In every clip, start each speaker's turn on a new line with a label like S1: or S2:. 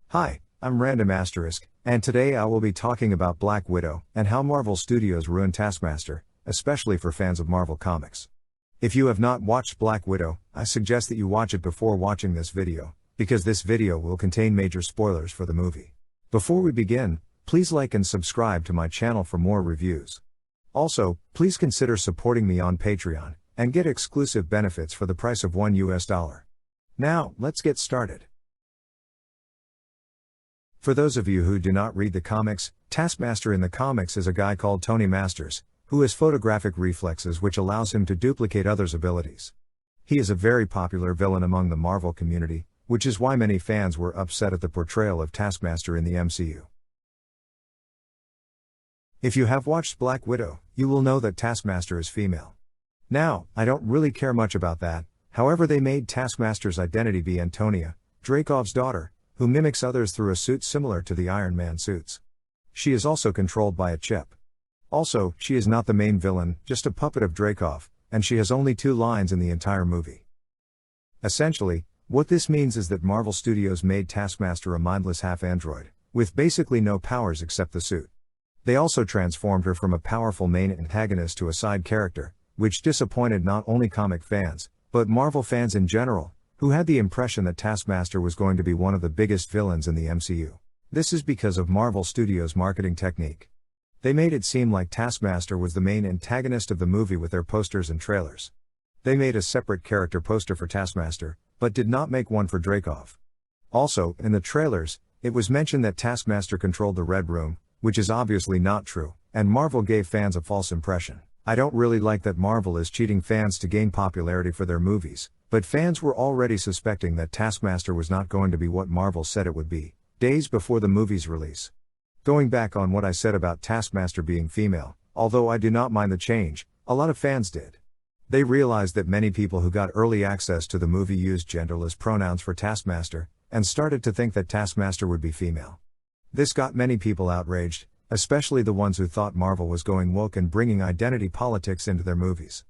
S1: Hi, I'm Random Asterisk, and today I will be talking about Black Widow and how Marvel Studios ruined Taskmaster, especially for fans of Marvel Comics. If you have not watched Black Widow, I suggest that you watch it before watching this video, because this video will contain major spoilers for the movie. Before we begin, please like and subscribe to my channel for more reviews. Also, please consider supporting me on Patreon, and get exclusive benefits for the price of $1. Now, let's get started. For those of you who do not read the comics, Taskmaster in the comics is a guy called Tony Masters, who has photographic reflexes which allows him to duplicate others' abilities. He is a very popular villain among the Marvel community, which is why many fans were upset at the portrayal of Taskmaster in the MCU. If you have watched Black Widow, you will know that Taskmaster is female. Now, I don't really care much about that, however they made Taskmaster's identity be Antonia, Dreykov's daughter, who mimics others through a suit similar to the Iron Man suits. She is also controlled by a chip. Also, she is not the main villain, just a puppet of Dreykov, and she has only 2 lines in the entire movie. Essentially, what this means is that Marvel Studios made Taskmaster a mindless half-android, with basically no powers except the suit. They also transformed her from a powerful main antagonist to a side character, which disappointed not only comic fans, but Marvel fans in general, who had the impression that Taskmaster was going to be one of the biggest villains in the MCU. This is because of Marvel Studios' marketing technique. They made it seem like Taskmaster was the main antagonist of the movie with their posters and trailers. They made a separate character poster for Taskmaster, but did not make one for Dreykov. Also, in the trailers, it was mentioned that Taskmaster controlled the Red Room, which is obviously not true, and Marvel gave fans a false impression. I don't really like that Marvel is cheating fans to gain popularity for their movies, but fans were already suspecting that Taskmaster was not going to be what Marvel said it would be, days before the movie's release. Going back on what I said about Taskmaster being female, although I do not mind the change, a lot of fans did. They realized that many people who got early access to the movie used genderless pronouns for Taskmaster, and started to think that Taskmaster would be female. This got many people outraged, especially the ones who thought Marvel was going woke and bringing identity politics into their movies.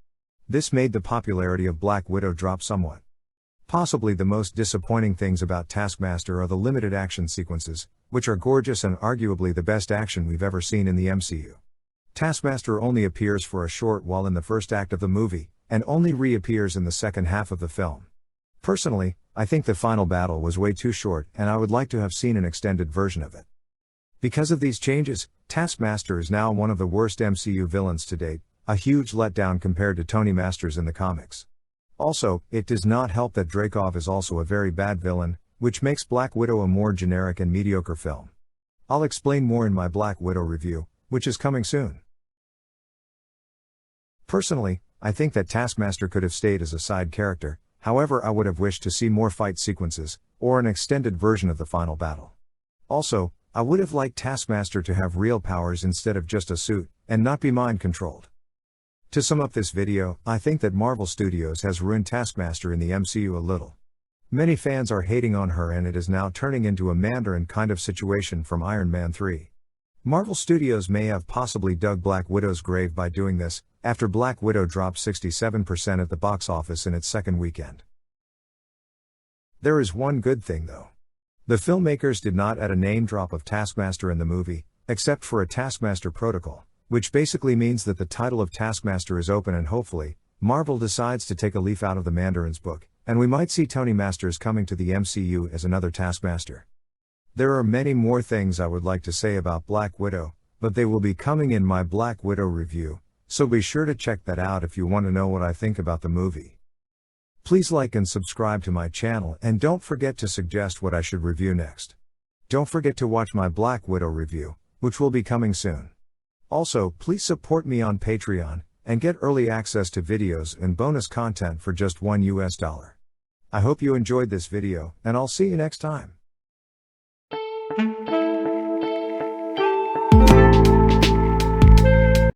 S1: This made the popularity of Black Widow drop somewhat. Possibly the most disappointing things about Taskmaster are the limited action sequences, which are gorgeous and arguably the best action we've ever seen in the MCU. Taskmaster only appears for a short while in the first act of the movie, and only reappears in the second half of the film. Personally, I think the final battle was way too short and I would like to have seen an extended version of it. Because of these changes, Taskmaster is now one of the worst MCU villains to date, a huge letdown compared to Tony Masters in the comics. Also, it does not help that Dreykov is also a very bad villain, which makes Black Widow a more generic and mediocre film. I'll explain more in my Black Widow review, which is coming soon. Personally, I think that Taskmaster could have stayed as a side character, however I would have wished to see more fight sequences, or an extended version of the final battle. Also, I would have liked Taskmaster to have real powers instead of just a suit, and not be mind-controlled. To sum up this video, I think that Marvel Studios has ruined Taskmaster in the MCU a little. Many fans are hating on her and it is now turning into a Mandarin kind of situation from Iron Man 3. Marvel Studios may have possibly dug Black Widow's grave by doing this, after Black Widow dropped 67% at the box office in its second weekend. There is one good thing though. The filmmakers did not add a name drop of Taskmaster in the movie, except for a Taskmaster protocol, which basically means that the title of Taskmaster is open and hopefully, Marvel decides to take a leaf out of the Mandarin's book, and we might see Tony Masters coming to the MCU as another Taskmaster. There are many more things I would like to say about Black Widow, but they will be coming in my Black Widow review, so be sure to check that out if you want to know what I think about the movie. Please like and subscribe to my channel and don't forget to suggest what I should review next. Don't forget to watch my Black Widow review, which will be coming soon. Also, please support me on Patreon, and get early access to videos and bonus content for just $1. I hope you enjoyed this video, and I'll see you next time.